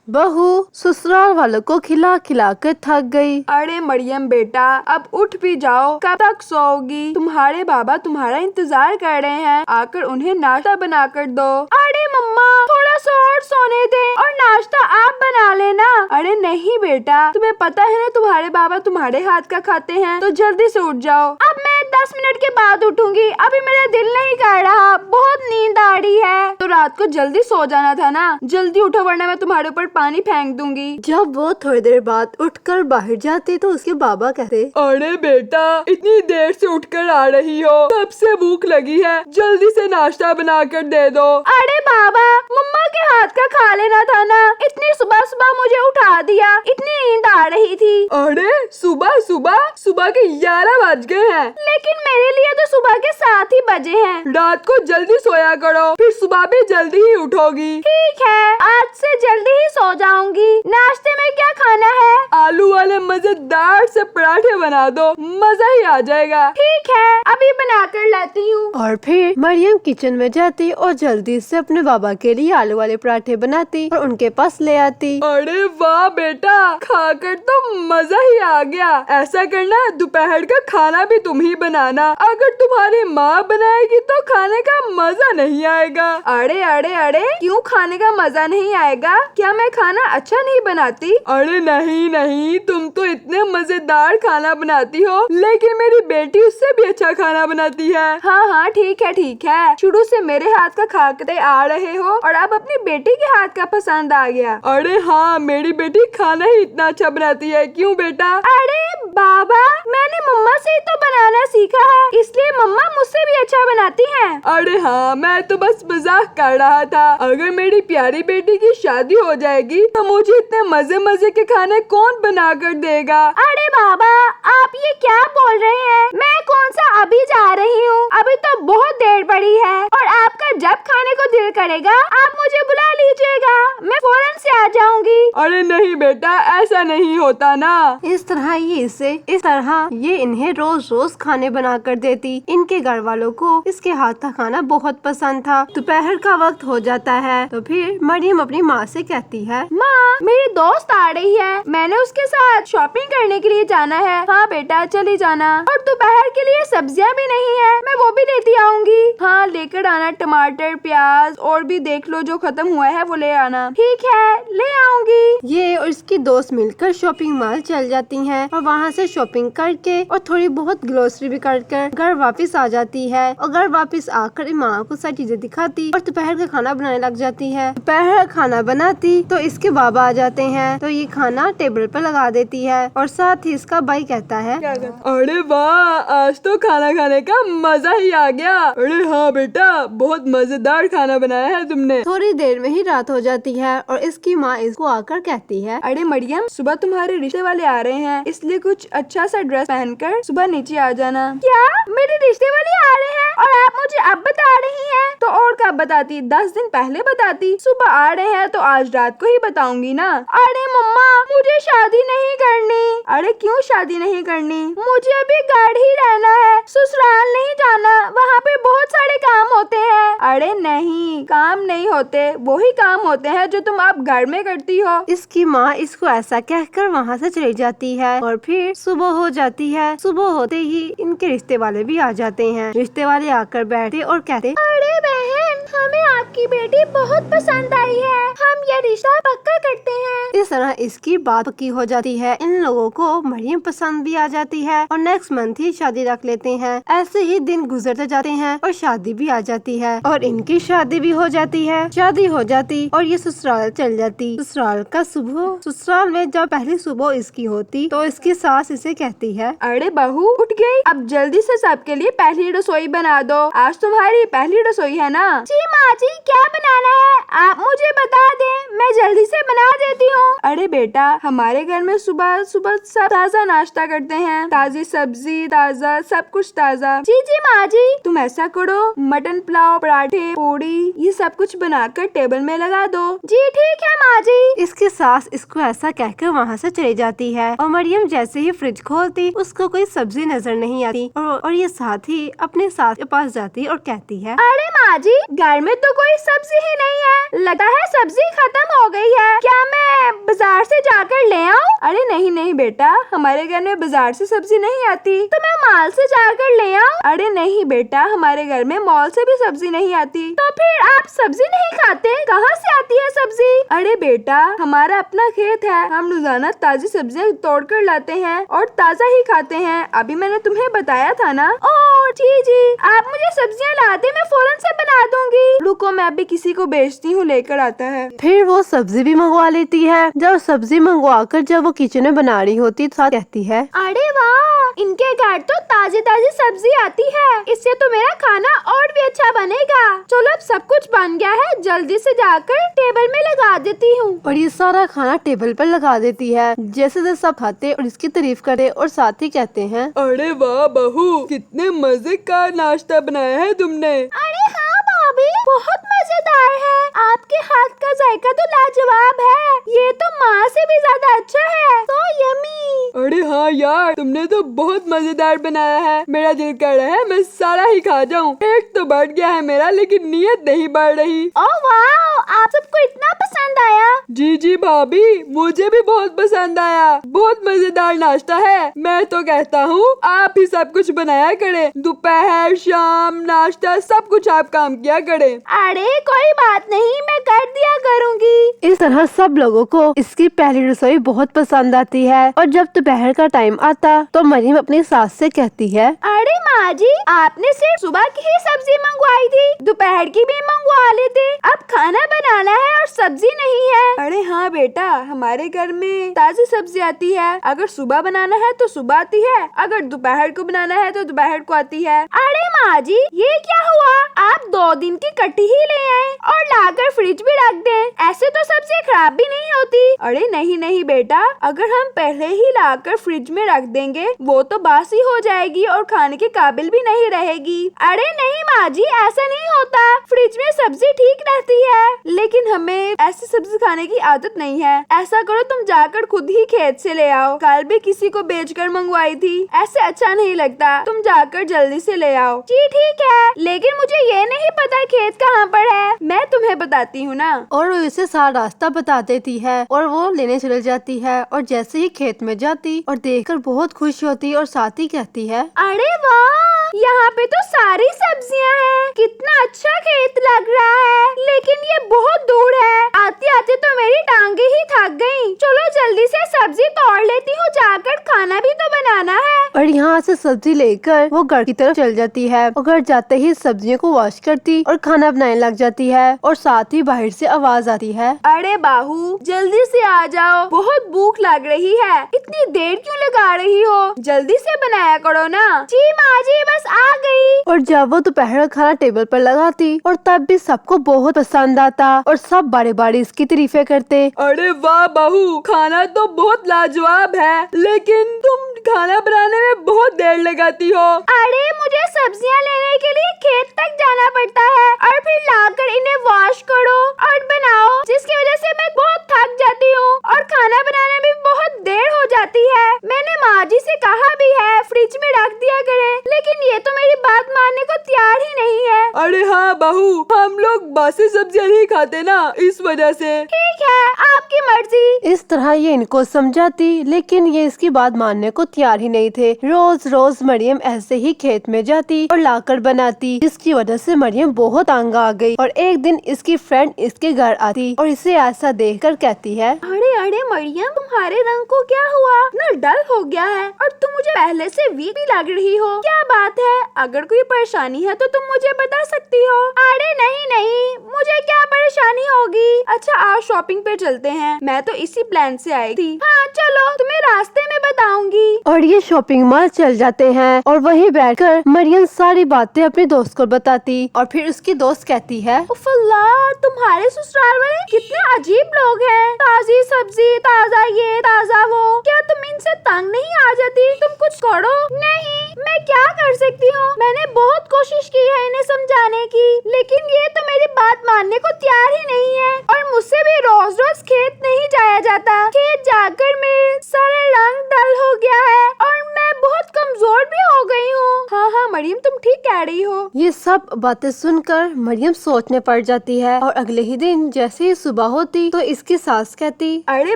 बहू ससुराल वालों को खिला खिला कर थक गई। अरे मरियम बेटा, अब उठ भी जाओ, कब तक सोओगी? तुम्हारे बाबा तुम्हारा इंतजार कर रहे हैं, आकर उन्हें नाश्ता बना कर दो। अरे मम्मा, थोड़ा सा और सोने दे और नाश्ता आप बना लेना। अरे नहीं बेटा, तुम्हें पता है ना तुम्हारे बाबा तुम्हारे हाथ का खाते हैं, तो जल्दी से उठ जाओ। अब मैं 10 मिनट के बाद उठूंगी, अभी मेरा दिल नहीं कर रहा, बहुत नींद आ रही है। तो रात को जल्दी सो जाना था ना, जल्दी उठो वरना मैं तुम्हारे ऊपर पानी फेंक दूंगी। जब वो थोड़ी देर बाद उठकर बाहर जाती तो उसके बाबा कहते, अरे बेटा, इतनी देर से उठकर आ रही हो, कब से भूख लगी है, जल्दी से नाश्ता बना कर दे दो। अरे बाबा, मम्मा के हाथ का खा लेना था ना, इतनी सुबह सुबह मुझे उठा दिया, इतनी नींद आ रही थी। अरे सुबह सुबह, सुबह के 11 बज गए हैं। लेकिन मेरे लिए तो सुबह के 7 ही बजे हैं। रात को जल्दी सोया करो, फिर सुबह भी जल्दी ही उठोगी। ठीक है, आज से जल्दी ही सो जाऊंगी। नाश्ते में क्या खाना है? आलू वाले मजेदार से पराठे बना दो, मजा ही आ जाएगा। ठीक है, अभी बना कर लाती हूँ। और फिर मरियम किचन में जाती और जल्दी से अपने बाबा के लिए आलू वाले पराठे बनाती और उनके पास ले आती। अरे वाह बेटा, खाकर तो मजा ही आ गया। ऐसा करना, दोपहर का खाना भी तुम ही बनाना, अगर तुम्हारी माँ बनाएगी तो खाने का मजा नहीं आएगा। अरे अरे अरे, क्यों खाने का मजा नहीं आएगा? क्या मैं खाना अच्छा नहीं बनाती? अरे नहीं नहीं, तुम तो इतने मजेदार खाना बनाती हो, लेकिन मेरी बेटी उससे भी अच्छा खाना बनाती है। हाँ हाँ ठीक है ठीक है, शुरू से मेरे हाथ का खाते आ रहे हो और अब अपनी बेटी के हाथ का पसंद आ गया। अरे हाँ, मेरी बेटी खाना ही इतना अच्छा बनाती है। क्यों बेटा? अरे बाबा, मैंने मम्मा से ही तो बनाना सीखा है, इसलिए मम्मा मुझसे भी अच्छा बनाती हैं। अरे हाँ, मैं तो बस मजाक कर रहा था। अगर मेरी प्यारी बेटी की शादी हो जाएगी तो मुझे इतने मजे मजे के खाने कौन बना कर देगा? अरे बाबा, आप ये क्या बोल रहे हैं? मैं कौन सा अभी जा रही हूँ, अभी तो बहुत देर पड़ी है, और आपका जब खाने को दिल करेगा आप मुझे बुला लीजिएगा, मैं फौरन से आ जाऊंगी। अरे नहीं बेटा, ऐसा नहीं होता ना। इस तरह ये इन्हें रोज रोज खाने बना कर देती। इनके घर वालों को इसके हाथ का खाना बहुत पसंद था। दोपहर का वक्त हो जाता है तो फिर मरियम अपनी माँ से कहती है, माँ, मेरी दोस्त आ रही है, मैंने उसके साथ शॉपिंग करने के लिए जाना है। हाँ बेटा, चली जाना। और दोपहर के लिए सब्जियाँ भी नहीं है, मैं वो भी लेती आऊंगी। हाँ, लेकर आना, टमाटर, प्याज और भी देख लो, जो खत्म हुआ है वो ले आना। ठीक है, ले आऊंगी। ये और इसकी दोस्त मिलकर शॉपिंग मॉल चल जाती हैं और वहाँ से शॉपिंग करके और थोड़ी बहुत ग्रोसरी भी कर घर वापस आ जाती है। और घर वापस आकर माँ को सारी चीजें दिखाती और दोपहर का खाना बनाने लग जाती है। दोपहर का खाना बनाती तो इसके बाबा आ जाते हैं, तो ये खाना टेबल पर लगा देती है और साथ ही इसका भाई कहता है, अरे वाह, आज तो खाना खाने का मजा ही आ गया। अरे हाँ बेटा, बहुत मजेदार खाना बनाया है तुमने। थोड़ी देर में ही रात हो जाती है और इसकी माँ इसको आकर कहती है, अरे मरियम, सुबह तुम्हारे रिश्ते वाले आ रहे हैं, इसलिए कुछ अच्छा सा ड्रेस पहनकर सुबह नीचे आ जाना। क्या मेरे रिश्ते वाले आ रहे हैं और आप मुझे अब बता रही हैं? तो और कब बताती, 10 दिन पहले बताती। सुबह आ रहे हैं तो आज रात को ही बताऊंगी ना। अरे मम्मा, मुझे शादी नहीं करनी। अरे क्यों शादी नहीं करनी? मुझे अभी घर ही रहना है, ससुराल नहीं जाना, वहाँ पे बहुत सारे काम होते हैं। अरे नहीं, काम नहीं होते, वही काम होते हैं जो तुम अब घर में करती हो। इसकी माँ इसको ऐसा कहकर वहाँ से चली जाती है और फिर सुबह हो जाती है। सुबह होते ही इनके रिश्ते वाले भी आ जाते हैं। रिश्ते वाले आकर बैठे और कहते, अरे बहन, हमें आपकी बेटी बहुत पसंद आई है, हम ये रिश्ता पक्का करते हैं। इस तरह इसकी बात पक्की हो जाती है। इन लोगों को मरियम पसंद भी आ जाती है और नेक्स्ट मंथ ही शादी रख लेते हैं। ऐसे ही दिन गुजरते जाते हैं और शादी भी आ जाती है और इनकी शादी भी हो जाती है। शादी हो जाती और ये ससुराल चल जाती। ससुराल में जब पहली सुबह इसकी होती तो इसकी सास इसे कहती है, अरे बहू, उठ गई? अब जल्दी से सबके लिए पहली रसोई बना दो, आज तुम्हारी पहली रसोई है ना। जी माँ जी, क्या बनाना है आप मुझे बता दें, मैं जल्दी से बना देती हूँ। अरे बेटा, हमारे घर में सुबह सुबह सब ताज़ा नाश्ता करते हैं, ताज़ी सब्जी, ताज़ा सब कुछ ताज़ा। जी जी माँ जी। तुम ऐसा करो, मटन पुलाव, पराठे, पूड़ी, ये सब कुछ बनाकर टेबल में लगा दो। जी ठीक है माँ जी। इसकी सास इसको ऐसा कहकर वहाँ से चली जाती है और मरियम जैसे ही फ्रिज खोलती उसको कोई सब्जी नजर नहीं आती और ये साथ ही अपने सास के पास जाती और कहती है, अरे माँ जी, घर में तो कोई सब्जी ही नहीं है, लगता है सब्जी खत्म हो गई है, क्या मैं बाजार से जाकर ले आऊं? अरे नहीं नहीं बेटा, हमारे घर में बाजार से सब्जी नहीं आती। तो मैं मॉल से जाकर ले आऊं? अरे नहीं बेटा, हमारे घर में मॉल से भी सब्जी नहीं आती। तो फिर आप सब्जी नहीं खाते, कहाँ से आती है सब्जी? अरे बेटा, हमारा अपना खेत है, हम रोजाना ताजी सब्जियां तोड़ कर लाते हैं और ताजा ही खाते हैं। अभी मैंने तुम्हें बताया था ना। ओह जी जी, आप मुझे सब्जियां ला दे, मैं फौरन से बना दूंगी। रुको, मैं अभी किसी को बेचती हूँ, लेकर आता है। फिर वो सब्जी भी मंगवा लेती है। जब सब्जी मंगवा कर जब वो किचन में बना रही होती तो कहती है, अरे वाह, इनके घर तो ताजी ताजी सब्जी आती है, इससे तो मेरा खाना और भी अच्छा बनेगा। चलो अब सब कुछ बन गया है, जल्दी से जाकर टेबल में लगा देती हूँ। और ये सारा खाना टेबल पर लगा देती है। जैसे जैसे सब खाते और इसकी तारीफ करे और साथ ही कहते हैं, अरे वाह बहू, कितने मजे का नाश्ता बनाया है तुमने। अरे हाँ भाभी, बहुत मजेदार है, आपके हाथ का जायका तो लाजवाब है, ये तो माँ से भी ज्यादा अच्छा है, तो यमी। अरे हाँ यार, तुमने तो बहुत मजेदार बनाया है, मेरा दिल कर रहा है मैं सारा ही खा जाऊँ। पेट तो बढ़ गया है मेरा, लेकिन नीयत नहीं बढ़ रही। ओह वाह, आप सबको इतना पसंद आया? जी जी भाभी, मुझे भी बहुत पसंद आया, बहुत मजेदार नाश्ता है। मैं तो कहता हूँ आप ही सब कुछ बनाया करें, दोपहर शाम नाश्ता सब कुछ आप काम किया करें। अरे कोई बात नहीं, मैं कर दिया करूँगी। इस तरह सब लोगों को इसकी पहली रसोई बहुत पसंद आती है। और जब दोपहर का टाइम आता तो मरियम अपनी सास से कहती है, अरे माँ जी, आपने सिर्फ सुबह की ही सब्जी मंगवाई थी, दोपहर की भी मंगवा लेते, अब खाना बनाना है और सब्जी नहीं है। अरे हाँ बेटा, हमारे घर में ताजी सब्जी आती है, अगर सुबह बनाना है तो सुबह आती है, अगर दोपहर को बनाना है तो दोपहर को आती है। अरे माँ जी, ये क्या हुआ, आप 2 दिन की कटी ही ले आए और लाकर फ्रिज में रख दें, ऐसे तो सब्जी खराब भी नहीं होती। अरे नहीं नहीं बेटा, अगर हम पहले ही लाकर फ्रिज में रख देंगे वो तो बासी हो जाएगी और खाने के काबिल भी नहीं रहेगी। अरे नहीं माँ जी, ऐसा नहीं होता, फ्रिज में सब्जी ठीक रहती है। लेकिन हमें ऐसी सब्जी खाने की आदत नहीं है। ऐसा करो, तुम जाकर खुद ही खेत से ले आओ, कल भी किसी को बेचकर मंगवाई थी, ऐसे अच्छा नहीं लगता, तुम जाकर जल्दी से ले आओ। जी ठीक है, लेकिन मुझे ये नहीं पता खेत कहाँ पर है। मैं तुम्हें बताती हूँ ना। और वो इसे सारा रास्ता बता देती है और वो लेने चली जाती है। और जैसे ही खेत में जाती और देखकर बहुत खुश होती और साथ ही कहती है, अरे वाह, यहाँ पे तो सारी सब्जियाँ हैं, कितना अच्छा खेत लग रहा है, लेकिन ये बहुत दूर है, आते आते तो मेरी टांगे ही थक गयी। चलो जल्दी से सब्जी तोड़ लेती हूँ, जाकर खाना भी तो बनाना है। और यहाँ से सब्जी लेकर वो घर की तरफ चल जाती है और घर जाते ही सब्जियों को वॉश करती और खाना बनाने लग जाती है। और साथ ही बाहर से आवाज आती है, अरे बाहू, जल्दी से आ जाओ, बहुत भूख लग रही है, इतनी देर क्यों लगा रही हो, जल्दी से बनाया करो ना। जी माँ जी, बस आ गई। और जब वो दोपहर का खाना टेबल पर लगाती और तब भी सबको बहुत पसंद आता और सब बारी बारी इसकी तारीफें करते। अरे वाह बहू, खाना तो बहुत लाजवाब है, लेकिन तुम खाना बनाने में बहुत देर लगाती हो। अरे मुझे सब्जियां लेने के लिए खेत तक जाना पड़ता है और फिर लाकर इन्हें वॉश करो और बनाओ, जिसकी वजह से मैं बहुत थक जाती हूँ और खाना बनाने में बहुत देर हो जाती है। मैंने माँ जी से कहा भी है फ्रिज में रख दिया करे, लेकिन ये तो मेरी बात मानने को तैयार ही नहीं है। अरे हाँ बहू, हम लोग बासी सब्जियां नहीं खाते ना, इस वजह से। ठीक है, आपकी मर्जी। इस तरह ये इनको समझाती, लेकिन ये इसकी बात मानने को तैयार ही नहीं थे। रोज रोज मरियम ऐसे ही खेत में जाती और लाकर बनाती, जिसकी वजह से मरियम बहुत तंग आ गई। और एक दिन इसकी फ्रेंड इसके घर आती और इसे ऐसा देखकर कहती है, अरे अरे मरियम, तुम्हारे रंग को क्या हुआ, इतना डल हो गया है और तुम मुझे पहले से वीक भी लग रही हो, क्या बात है? अगर कोई परेशानी है तो तुम मुझे बता सकती हो। अरे नहीं नहीं, मुझे क्या परेशानी होगी। अच्छा आओ शॉपिंग पे चलते हैं, मैं तो इसी प्लान से आई थी। हाँ चलो, तुम्हें रास्ते में बताऊंगी। और ये शॉपिंग मॉल चल जाते हैं और वहीं बैठकर मरियम सारी बातें अपने दोस्त को बताती। और फिर उसकी दोस्त कहती है, उफ़ल्ला, तुम्हारे ससुराल वाले कितने अजीब लोग हैं, ताजी सब्जी, ताजा ये ताजा वो, क्या तुम इनसे तंग नहीं आ जाती? तुम कुछ करो। नहीं, मैं क्या कर सकती हूँ, मैंने बहुत कोशिश की है इन्हें समझाने की, लेकिन ये तो मेरी बात मानने को तैयार ही नहीं है। और मुझसे भी रोज रोज खेत नहीं जाया जाता, खेत जाकर मेरे सारा रंग डल हो गया है और मैं बहुत कमजोर भी हो गई हूँ। हाँ हाँ मरियम, तुम ठीक कह रही हो। ये सब बातें सुनकर मरियम सोचने पड़ जाती है और अगले ही दिन जैसे ही सुबह होती तो इसकी सास कहती, अरे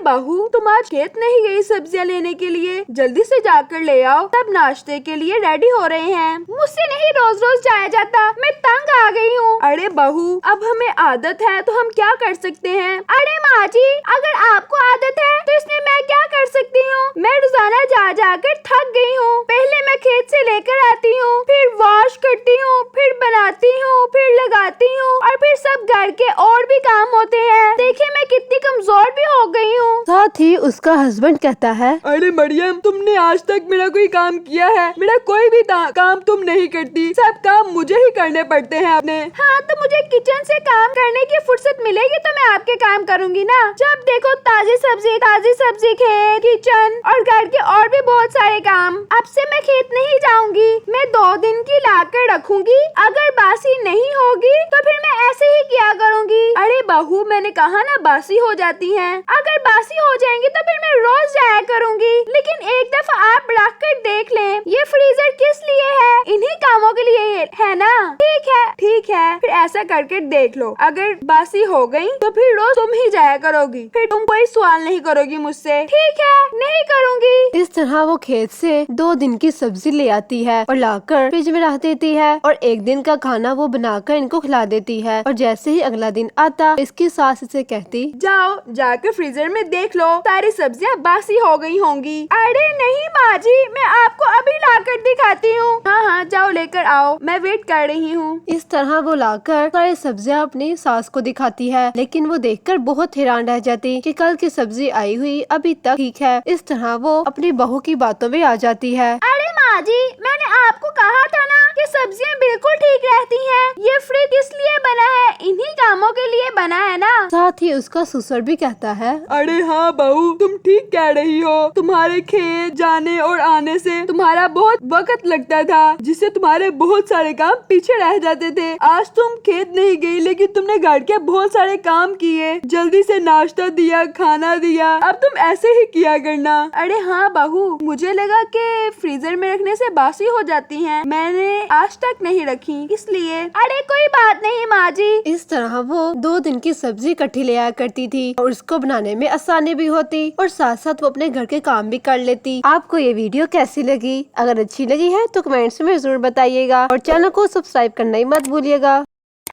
बहू, तुम आज खेत नहीं गई सब्जियां लेने के लिए? जल्दी से जाकर ले आओ, सब नाश्ते के लिए रेडी हो रहे हैं। मुझसे नहीं रोज रोज जाया जाता, मैं तंग आ गई हूँ। अरे बहू, अब हमें आदत है तो हम क्या कर सकते हैं? अरे माँ जी, अगर आपको आदत है तो इसमें मैं क्या कर सकती हूँ? मैं रोजाना जा जाकर थक गई हूँ। पहले मैं खेत से लेकर आती हूँ, फिर वॉश करती हूँ, फिर बनाती हूँ, फिर लगाती हूँ और फिर सब घर के और भी काम होते हैं। देखिए मैं कितनी कमजोर भी हो गई हूँ। साथ ही उसका हस्बैंड कहता है, अरे मरियम, तुमने आज तक मेरा कोई काम किया है? मेरा कोई भी काम तुम नहीं करती, सब काम मुझे ही करने पड़ते हैं अपने। हाँ तो मुझे किचन से काम करने की फुर्सत मिलेगी तो मैं आपके काम करूँगी ना। जब देखो ताजी सब्जी, खेत, किचन और घर के और भी बहुत सारे काम। अब से मैं खेत नहीं जाऊंगी, मैं 2 दिन की लाकर रखूंगी। अगर बासी नहीं होगी तो फिर मैं ऐसे ही किया करूंगी। अरे बहू, मैंने कहा ना बासी हो जाती हैं। अगर बासी हो जाएंगी तो फिर मैं रोज जाया करूंगी। लेकिन एक दफा आप रख कर देख लें, ये फ्रीजर किस लिए है? इन्हीं कामों के लिए है ना? ठीक है, फिर ऐसा करके देख लो। अगर बासी हो गई तो फिर रोज तुम ही जाया करोगी, फिर तुम कोई सवाल नहीं करोगी मुझसे। ठीक है, नहीं करूंगी। इस तरह वो खेत से 2 दिन की सब्जी ले आती है और लाकर फ्रिज में रख देती है और 1 दिन का खाना वो बनाकर इनको खिला देती है। और जैसे ही अगला दिन आता, इसकी सास इसे कहती, जाओ जाकर फ्रीजर में देख लो, सारी सब्जियां बासी हो गई होंगी। अरे नहीं माँ जी, मैं आपको अभी लाकर दिखाती हूँ। हाँ, जाओ लेकर आओ, मैं वेट कर रही हूँ। इस तरह वो लाकर सारी सब्जियां अपनी सास को दिखाती है, लेकिन वो देखकर बहुत हैरान रह जाती कि कल की सब्जी आई हुई अभी तक ठीक है। इस तरह वो अपनी बहू की बातों में आ जाती है। अरे माँ जी, मैंने आपको कहा था ना कि सब्जियां बिल्कुल ठीक रहती हैं। ये फ्रिज किस लिए बना है? इन्हीं कामों के लिए बना है ना। साथ ही उसका ससुर भी कहता है, अरे हाँ बहू, तुम ठीक कह रही हो। तुम्हारे खेत जाने और आने से तुम्हारा बहुत वक्त लगता था, जिससे तुम्हारे बहुत सारे काम पीछे रह जाते थे। आज तुम खेत नहीं गई, लेकिन तुमने घर के बहुत सारे काम किए, जल्दी से नाश्ता दिया, खाना दिया। अब तुम ऐसे ही किया करना। अरे हाँ बहू, मुझे लगा कि फ्रीजर में रखने से बासी हो जाती हैं, मैंने आज तक नहीं रखी इसलिए। अरे कोई बात नहीं माँ जी। इस तरह वो 2 दिन की सब्जी इकट्ठी ले आया करती थी और उसको बनाने में आसानी भी होती और साथ साथ वो अपने घर के काम भी कर लेती। आपको ये वीडियो कैसी लगी? अगर अच्छी लगी है तो कमेंट्स में जरूर बताइएगा और चैनल को सब्सक्राइब करना ही मत भूलिएगा।